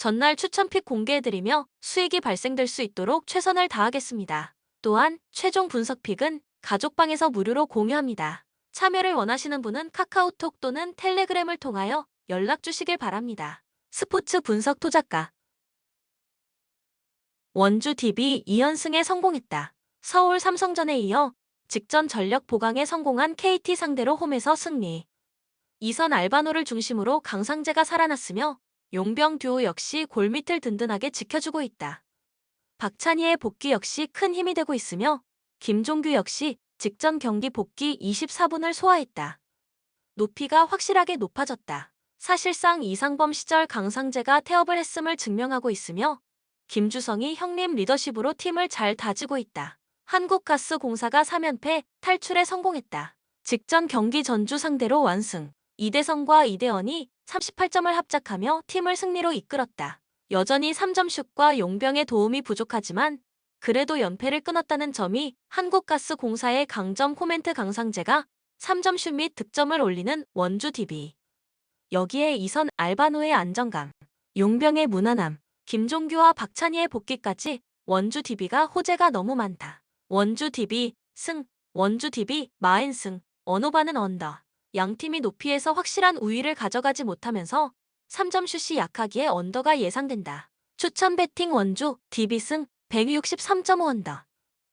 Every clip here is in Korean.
전날 추천픽 공개해드리며 수익이 발생될 수 있도록 최선을 다하겠습니다. 또한 최종 분석픽은 가족방에서 무료로 공유합니다. 참여를 원하시는 분은 카카오톡 또는 텔레그램을 통하여 연락 주시길 바랍니다. 스포츠 분석 토작가 원주 DB 2연승에 성공했다. 서울 삼성전에 이어 직전 전력 보강에 성공한 KT 상대로 홈에서 승리. 이선 알바노를 중심으로 강상재가 살아났으며 용병 듀오 역시 골밑을 든든하게 지켜주고 있다. 박찬희의 복귀 역시 큰 힘이 되고 있으며 김종규 역시 직전 경기 복귀 24분을 소화했다. 높이가 확실하게 높아졌다. 사실상 이상범 시절 강상재가 태업을 했음을 증명하고 있으며 김주성이 형님 리더십으로 팀을 잘 다지고 있다. 한국가스공사가 3연패 탈출에 성공했다. 직전 경기 전주 상대로 완승. 이대성과 이대헌이 38점을 합작하며 팀을 승리로 이끌었다. 여전히 3점슛과 용병의 도움이 부족하지만 그래도 연패를 끊었다는 점이 한국가스공사의 강점. 코멘트 강상재가 3점슛 및 득점을 올리는 원주 DB. 여기에 이선 알바노의 안정감, 용병의 무난함, 김종규와 박찬희의 복귀까지 원주 DB가 호재가 너무 많다. 원주 DB 승, 원주 DB 마인승, 언어반은 언더. 양팀이 높이에서 확실한 우위를 가져가지 못하면서 3점슛이 약하기에 언더가 예상된다. 추천 배팅 원주 DB 승 163.5 언더.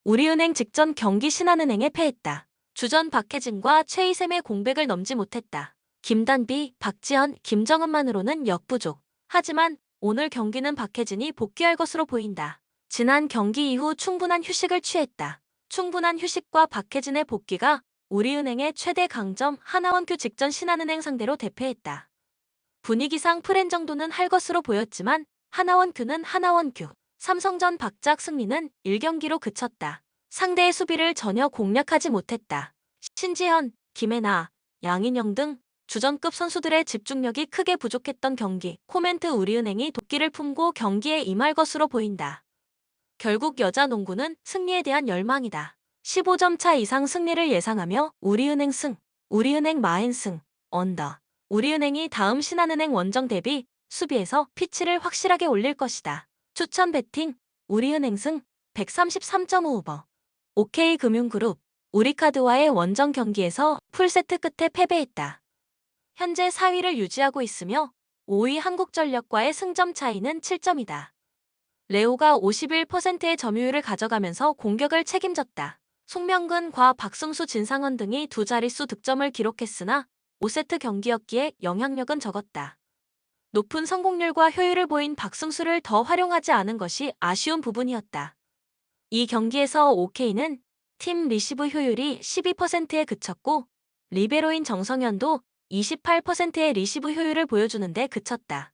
우리은행 직전 경기 신한은행에 패했다. 주전 박혜진과 최희샘의 공백을 넘지 못했다. 김단비, 박지현, 김정은만으로는 역부족. 하지만 오늘 경기는 박혜진이 복귀할 것으로 보인다. 지난 경기 이후 충분한 휴식을 취했다. 충분한 휴식과 박혜진의 복귀가 우리은행의 최대 강점. 하나원큐 직전 신한은행 상대로 대패했다. 분위기상 프렌 정도는 할 것으로 보였지만 하나원큐는 하나원큐. 삼성전 박작 승리는 1경기로 그쳤다. 상대의 수비를 전혀 공략하지 못했다. 신지현, 김혜나, 양인영 등 주전급 선수들의 집중력이 크게 부족했던 경기. 코멘트 우리은행이 도끼를 품고 경기에 임할 것으로 보인다. 결국 여자 농구는 승리에 대한 열망이다. 15점 차 이상 승리를 예상하며 우리은행 승, 우리은행 마인승, 언더. 우리은행이 다음 신한은행 원정 대비 수비에서 피치를 확실하게 올릴 것이다. 추천 배팅 우리은행 승 133.5 오버. OK금융그룹 우리카드와의 원정 경기에서 풀세트 끝에 패배했다. 현재 4위를 유지하고 있으며 5위 한국전력과의 승점 차이는 7점이다. 레오가 51%의 점유율을 가져가면서 공격을 책임졌다. 송명근과 박승수, 진상원 등이 두 자릿수 득점을 기록했으나 5세트 경기였기에 영향력은 적었다. 높은 성공률과 효율을 보인 박승수를 더 활용하지 않은 것이 아쉬운 부분이었다. 이 경기에서 OK는 팀 리시브 효율이 12%에 그쳤고 리베로인 정성현도 28%의 리시브 효율을 보여주는데 그쳤다.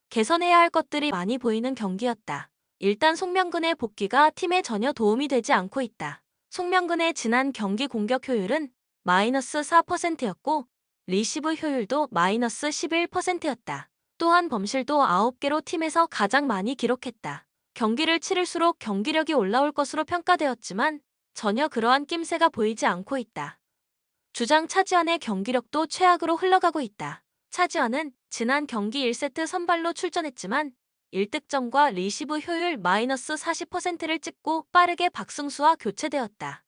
개선해야 할 것들이 많이 보이는 경기였다. 일단 송명근의 복귀가 팀에 전혀 도움이 되지 않고 있다. 송명근의 지난 경기 공격 효율은 마이너스 4%였고 리시브 효율도 마이너스 11%였다. 또한 범실도 9개로 팀에서 가장 많이 기록했다. 경기를 치를수록 경기력이 올라올 것으로 평가되었지만 전혀 그러한 낌새가 보이지 않고 있다. 주장 차지환의 경기력도 최악으로 흘러가고 있다. 차지환은 지난 경기 1세트 선발로 출전했지만 1득점과 리시브 효율 마이너스 40%를 찍고 빠르게 박승수와 교체되었다.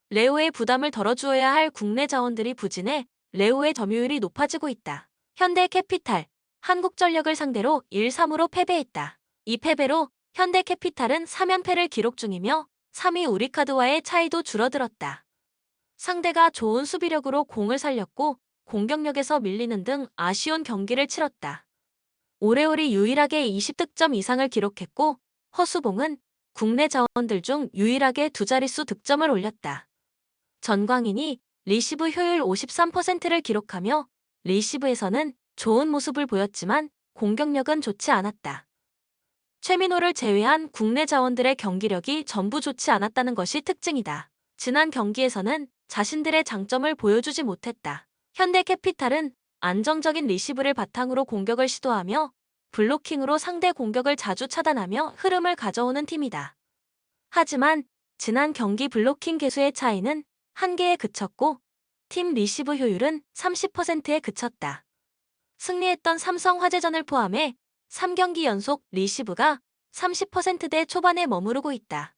레오의 부담을 덜어주어야 할 국내 자원들이 부진해 레오의 점유율이 높아지고 있다. 현대캐피탈, 한국전력을 상대로 1-3으로 패배했다. 이 패배로 현대캐피탈은 3연패를 기록 중이며 3위 우리카드와의 차이도 줄어들었다. 상대가 좋은 수비력으로 공을 살렸고 공격력에서 밀리는 등 아쉬운 경기를 치렀다. 오레올이 유일하게 20득점 이상을 기록했고 허수봉은 국내 자원들 중 유일하게 두 자릿수 득점을 올렸다. 전광인이 리시브 효율 53%를 기록하며 리시브에서는 좋은 모습을 보였지만 공격력은 좋지 않았다. 최민호를 제외한 국내 자원들의 경기력이 전부 좋지 않았다는 것이 특징이다. 지난 경기에서는 자신들의 장점을 보여주지 못했다. 현대캐피탈은 안정적인 리시브를 바탕으로 공격을 시도하며 블로킹으로 상대 공격을 자주 차단하며 흐름을 가져오는 팀이다. 하지만 지난 경기 블로킹 개수의 차이는 1개에 그쳤고 팀 리시브 효율은 30%에 그쳤다. 승리했던 삼성화재전을 포함해 3경기 연속 리시브가 30%대 초반에 머무르고 있다.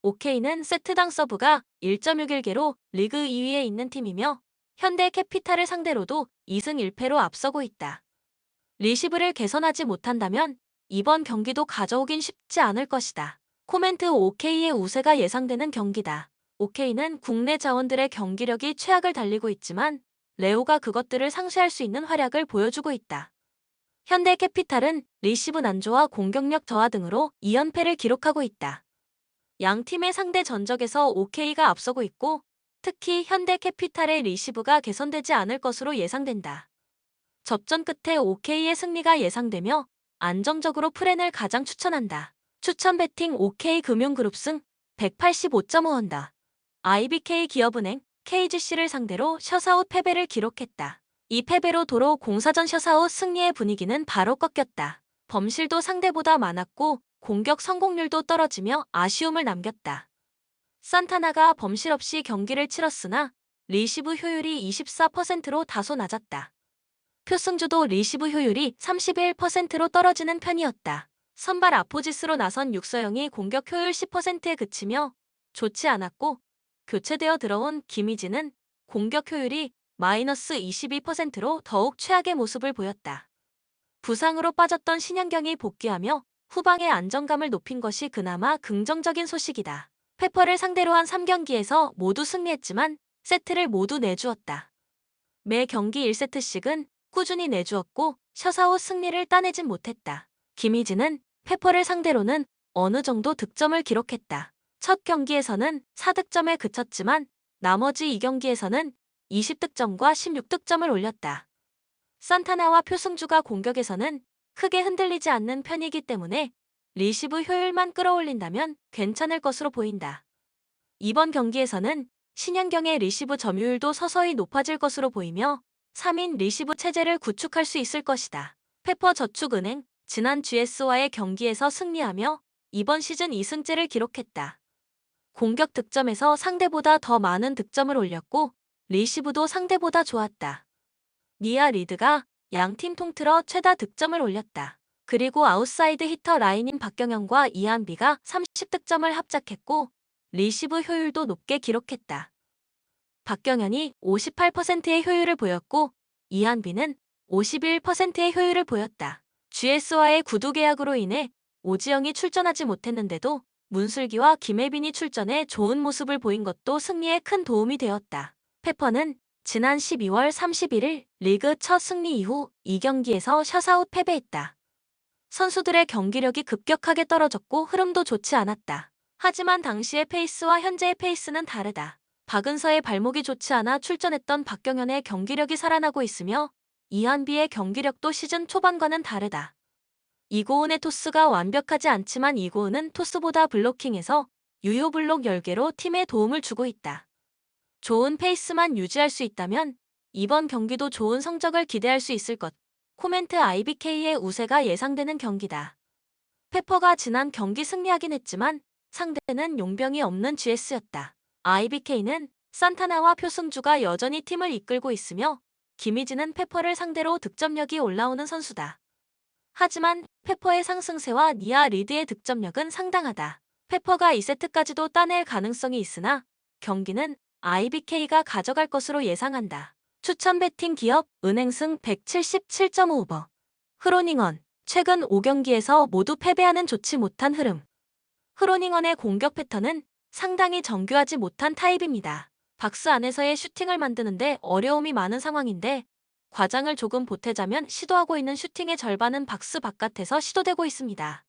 OK는 세트당 서브가 1.61개로 리그 2위에 있는 팀이며 현대캐피탈을 상대로도 2승 1패로 앞서고 있다. 리시브를 개선하지 못한다면 이번 경기도 가져오긴 쉽지 않을 것이다. 코멘트 OK의 우세가 예상되는 경기다. OK는 국내 자원들의 경기력이 최악을 달리고 있지만 레오가 그것들을 상쇄할 수 있는 활약을 보여주고 있다. 현대캐피탈은 리시브 난조와 공격력 저하 등으로 2연패를 기록하고 있다. 양 팀의 상대 전적에서 OK가 앞서고 있고 특히 현대캐피탈의 리시브가 개선되지 않을 것으로 예상된다. 접전 끝에 OK의 승리가 예상되며 안정적으로 프렌을 가장 추천한다. 추천 베팅 OK금융그룹 승 185.5원다. IBK 기업은행 KGC를 상대로 셔사웃 패배를 기록했다. 이 패배로 도로 공사전 셔사웃 승리의 분위기는 바로 꺾였다. 범실도 상대보다 많았고 공격 성공률도 떨어지며 아쉬움을 남겼다. 산타나가 범실 없이 경기를 치렀으나 리시브 효율이 24%로 다소 낮았다. 표승주도 리시브 효율이 31%로 떨어지는 편이었다. 선발 아포지스로 나선 육서영이 공격 효율 10%에 그치며 좋지 않았고 교체되어 들어온 김희진은 공격 효율이 마이너스 22%로 더욱 최악의 모습을 보였다. 부상으로 빠졌던 신현경이 복귀하며 후방의 안정감을 높인 것이 그나마 긍정적인 소식이다. 페퍼를 상대로 한 3경기에서 모두 승리했지만 세트를 모두 내주었다. 매 경기 1세트씩은 꾸준히 내주었고 셔사웃 승리를 따내진 못했다. 김희진은 페퍼를 상대로는 어느 정도 득점을 기록했다. 첫 경기에서는 4득점에 그쳤지만 나머지 2경기에서는 20득점과 16득점을 올렸다. 산타나와 표승주가 공격에서는 크게 흔들리지 않는 편이기 때문에 리시브 효율만 끌어올린다면 괜찮을 것으로 보인다. 이번 경기에서는 신현경의 리시브 점유율도 서서히 높아질 것으로 보이며 3인 리시브 체제를 구축할 수 있을 것이다. 페퍼저축은행 지난 GS와의 경기에서 승리하며 이번 시즌 2승째를 기록했다. 공격 득점에서 상대보다 더 많은 득점을 올렸고 리시브도 상대보다 좋았다. 니아 리드가 양팀 통틀어 최다 득점을 올렸다. 그리고 아웃사이드 히터 라인인 박경현과 이한비가 30득점을 합작했고 리시브 효율도 높게 기록했다. 박경현이 58%의 효율을 보였고 이한비는 51%의 효율을 보였다. GS와의 구두 계약으로 인해 오지영이 출전하지 못했는데도 문슬기와 김혜빈이 출전해 좋은 모습을 보인 것도 승리에 큰 도움이 되었다. 페퍼는 지난 12월 31일 리그 첫 승리 이후 2경기에서 셔사웃 패배했다. 선수들의 경기력이 급격하게 떨어졌고 흐름도 좋지 않았다. 하지만 당시의 페이스와 현재의 페이스는 다르다. 박은서의 발목이 좋지 않아 출전했던 박경현의 경기력이 살아나고 있으며 이한비의 경기력도 시즌 초반과는 다르다. 이고은의 토스가 완벽하지 않지만 이고은은 토스보다 블로킹에서 유효 블록 10개로 팀에 도움을 주고 있다. 좋은 페이스만 유지할 수 있다면 이번 경기도 좋은 성적을 기대할 수 있을 것. 코멘트 IBK의 우세가 예상되는 경기다. 페퍼가 지난 경기 승리하긴 했지만 상대는 용병이 없는 GS였다. IBK는 산타나와 표승주가 여전히 팀을 이끌고 있으며 김희진은 페퍼를 상대로 득점력이 올라오는 선수다. 하지만 페퍼의 상승세와 니아 리드의 득점력은 상당하다. 페퍼가 2세트까지도 따낼 가능성이 있으나 경기는 IBK가 가져갈 것으로 예상한다. 추천 베팅 기업 은행승 177.5버. 흐로닝언 최근 5경기에서 모두 패배하는 좋지 못한 흐름. 흐로닝언의 공격 패턴은 상당히 정교하지 못한 타입입니다. 박스 안에서의 슈팅을 만드는데 어려움이 많은 상황인데 과장을 조금 보태자면 시도하고 있는 슈팅의 절반은 박스 바깥에서 시도되고 있습니다.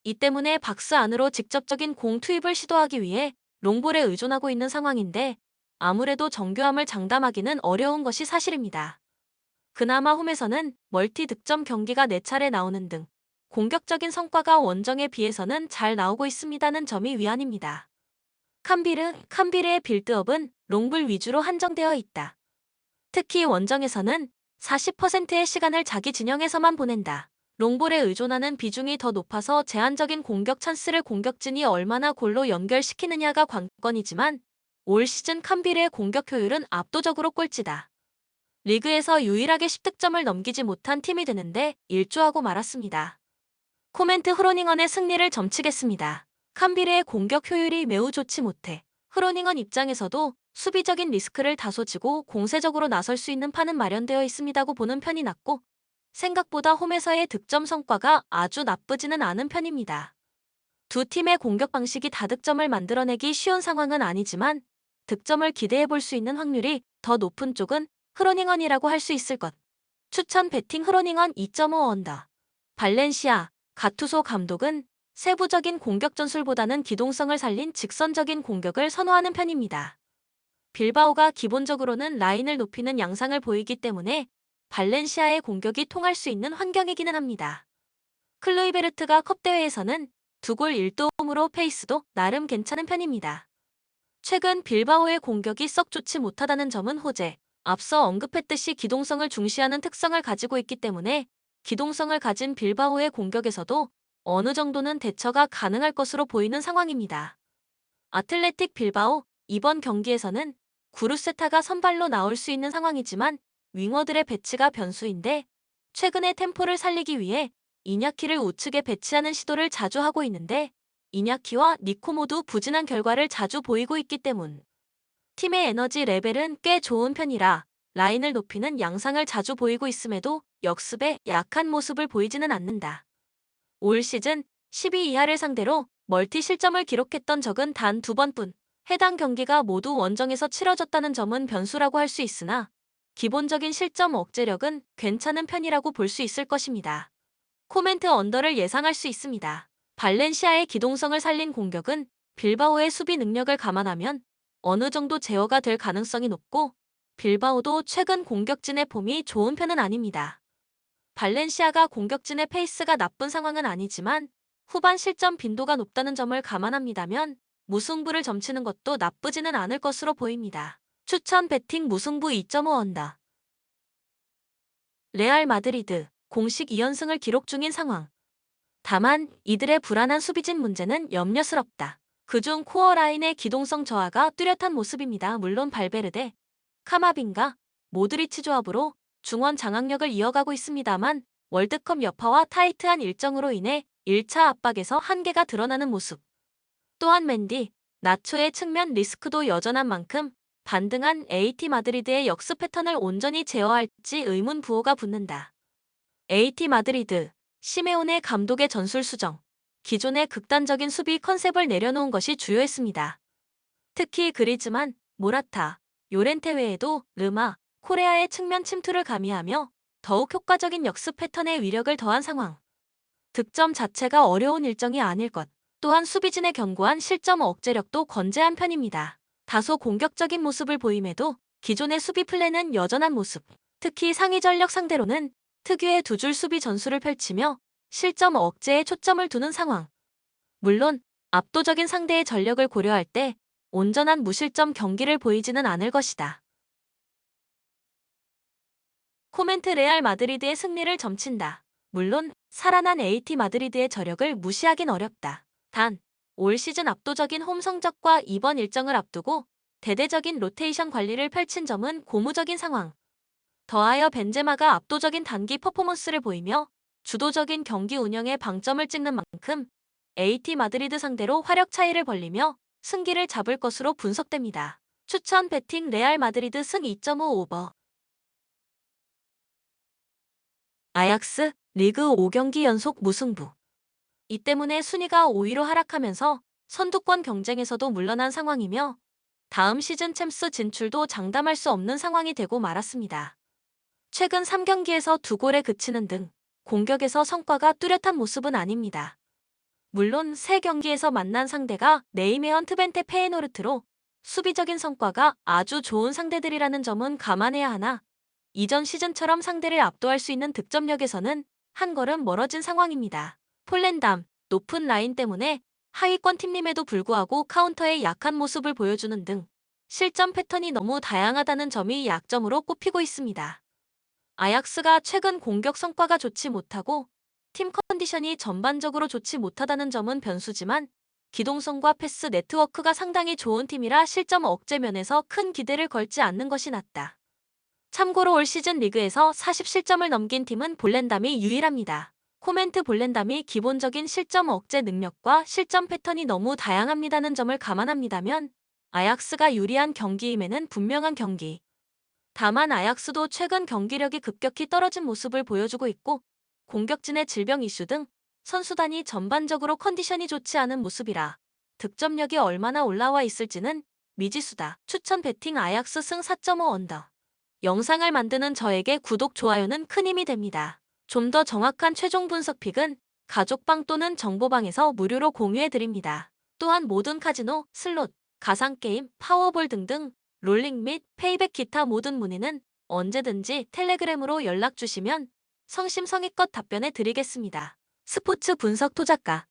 이 때문에 박스 안으로 직접적인 공 투입을 시도하기 위해 롱볼에 의존하고 있는 상황인데 아무래도 정교함을 장담하기는 어려운 것이 사실입니다. 그나마 홈에서는 멀티 득점 경기가 4차례 나오는 등 공격적인 성과가 원정에 비해서는 잘 나오고 있습니다는 점이 위안입니다. 캄비르의 빌드업은 롱볼 위주로 한정되어 있다. 특히 원정에서는 40%의 시간을 자기 진영에서만 보낸다. 롱볼에 의존하는 비중이 더 높아서 제한적인 공격 찬스를 공격진이 얼마나 골로 연결시키느냐가 관건이지만 올 시즌 캄비르의 공격 효율은 압도적으로 꼴찌다. 리그에서 유일하게 10득점을 넘기지 못한 팀이 되는데 일조하고 말았습니다. 코멘트 흐로닝언의 승리를 점치겠습니다. 캄비르의 공격 효율이 매우 좋지 못해 흐로닝언 입장에서도 수비적인 리스크를 다소 지고 공세적으로 나설 수 있는 판은 마련되어 있습니다고 보는 편이 낫고 생각보다 홈에서의 득점 성과가 아주 나쁘지는 않은 편입니다. 두 팀의 공격 방식이 다득점을 만들어내기 쉬운 상황은 아니지만 득점을 기대해 볼 수 있는 확률이 더 높은 쪽은 흐로닝언이라고 할 수 있을 것. 추천 배팅 흐로닝언 2.5 언더. 발렌시아, 가투소 감독은 세부적인 공격 전술보다는 기동성을 살린 직선적인 공격을 선호하는 편입니다. 빌바오가 기본적으로는 라인을 높이는 양상을 보이기 때문에 발렌시아의 공격이 통할 수 있는 환경이기는 합니다. 클루이베르트가 컵대회에서는 2골 1도움으로 페이스도 나름 괜찮은 편입니다. 최근 빌바오의 공격이 썩 좋지 못하다는 점은 호재, 앞서 언급했듯이 기동성을 중시하는 특성을 가지고 있기 때문에 기동성을 가진 빌바오의 공격에서도 어느 정도는 대처가 가능할 것으로 보이는 상황입니다. 아틀레틱 빌바오, 이번 경기에서는 구루세타가 선발로 나올 수 있는 상황이지만 윙어들의 배치가 변수인데 최근에 템포를 살리기 위해 이냐키를 우측에 배치하는 시도를 자주 하고 있는데 이냐키와 니코 모두 부진한 결과를 자주 보이고 있기 때문 팀의 에너지 레벨은 꽤 좋은 편이라 라인을 높이는 양상을 자주 보이고 있음에도 역습에 약한 모습을 보이지는 않는다. 올 시즌 12 이하를 상대로 멀티 실점을 기록했던 적은 단 2번뿐 해당 경기가 모두 원정에서 치러졌다는 점은 변수라고 할 수 있으나 기본적인 실점 억제력은 괜찮은 편이라고 볼 수 있을 것입니다. 코멘트 언더를 예상할 수 있습니다. 발렌시아의 기동성을 살린 공격은 빌바오의 수비 능력을 감안하면 어느 정도 제어가 될 가능성이 높고 빌바오도 최근 공격진의 폼이 좋은 편은 아닙니다. 발렌시아가 공격진의 페이스가 나쁜 상황은 아니지만 후반 실점 빈도가 높다는 점을 감안합니다면 무승부를 점치는 것도 나쁘지는 않을 것으로 보입니다. 추천 배팅 무승부 2.5 언더. 레알 마드리드 공식 2연승을 기록 중인 상황. 다만 이들의 불안한 수비진 문제는 염려스럽다. 그중 코어 라인의 기동성 저하가 뚜렷한 모습입니다. 물론 발베르데, 카마빈가, 모드리치 조합으로 중원 장악력을 이어가고 있습니다만 월드컵 여파와 타이트한 일정으로 인해 1차 압박에서 한계가 드러나는 모습. 또한 맨디, 나초의 측면 리스크도 여전한 만큼 반등한 AT 마드리드의 역습 패턴을 온전히 제어할지 의문 부호가 붙는다. AT 마드리드, 시메오네 감독의 전술 수정, 기존의 극단적인 수비 컨셉을 내려놓은 것이 주요했습니다. 특히 그리즈만, 모라타, 요렌테 외에도 르마, 코레아의 측면 침투를 가미하며 더욱 효과적인 역습 패턴의 위력을 더한 상황. 득점 자체가 어려운 일정이 아닐 것. 또한 수비진의 견고한 실점 억제력도 건재한 편입니다. 다소 공격적인 모습을 보임에도 기존의 수비 플랜은 여전한 모습. 특히 상위 전력 상대로는 특유의 두 줄 수비 전술을 펼치며 실점 억제에 초점을 두는 상황. 물론 압도적인 상대의 전력을 고려할 때 온전한 무실점 경기를 보이지는 않을 것이다. 코멘트 레알 마드리드의 승리를 점친다. 물론 살아난 AT 마드리드의 저력을 무시하긴 어렵다. 단, 올 시즌 압도적인 홈 성적과 이번 일정을 앞두고 대대적인 로테이션 관리를 펼친 점은 고무적인 상황. 더하여 벤제마가 압도적인 단기 퍼포먼스를 보이며 주도적인 경기 운영에 방점을 찍는 만큼 AT 마드리드 상대로 화력 차이를 벌리며 승기를 잡을 것으로 분석됩니다. 추천 배팅 레알 마드리드 승 2.5 오버. 아약스 리그 5경기 연속 무승부. 이 때문에 순위가 5위로 하락하면서 선두권 경쟁에서도 물러난 상황이며 다음 시즌 챔스 진출도 장담할 수 없는 상황이 되고 말았습니다. 최근 3경기에서 2골에 그치는 등 공격에서 성과가 뚜렷한 모습은 아닙니다. 물론 3경기에서 만난 상대가 네이메언 트벤테 페에노르트로 수비적인 성과가 아주 좋은 상대들이라는 점은 감안해야 하나 이전 시즌처럼 상대를 압도할 수 있는 득점력에서는 한 걸음 멀어진 상황입니다. 폴렌담, 높은 라인 때문에 하위권 팀임에도 불구하고 카운터에 약한 모습을 보여주는 등 실점 패턴이 너무 다양하다는 점이 약점으로 꼽히고 있습니다. 아약스가 최근 공격 성과가 좋지 못하고 팀 컨디션이 전반적으로 좋지 못하다는 점은 변수지만 기동성과 패스 네트워크가 상당히 좋은 팀이라 실점 억제 면에서 큰 기대를 걸지 않는 것이 낫다. 참고로 올 시즌 리그에서 40실점을 넘긴 팀은 볼랜담이 유일합니다. 코멘트 볼랜담이 기본적인 실점 억제 능력과 실점 패턴이 너무 다양합니다는 점을 감안합니다면 아약스가 유리한 경기임에는 분명한 경기. 다만 아약스도 최근 경기력이 급격히 떨어진 모습을 보여주고 있고 공격진의 질병 이슈 등 선수단이 전반적으로 컨디션이 좋지 않은 모습이라 득점력이 얼마나 올라와 있을지는 미지수다. 추천 배팅 아약스 승 4.5 언더. 영상을 만드는 저에게 구독, 좋아요는 큰 힘이 됩니다. 좀 더 정확한 최종 분석 픽은 가족방 또는 정보방에서 무료로 공유해드립니다. 또한 모든 카지노, 슬롯, 가상게임, 파워볼 등등 롤링 및 페이백 기타 모든 문의는 언제든지 텔레그램으로 연락 주시면 성심성의껏 답변해 드리겠습니다. 스포츠 분석 토작가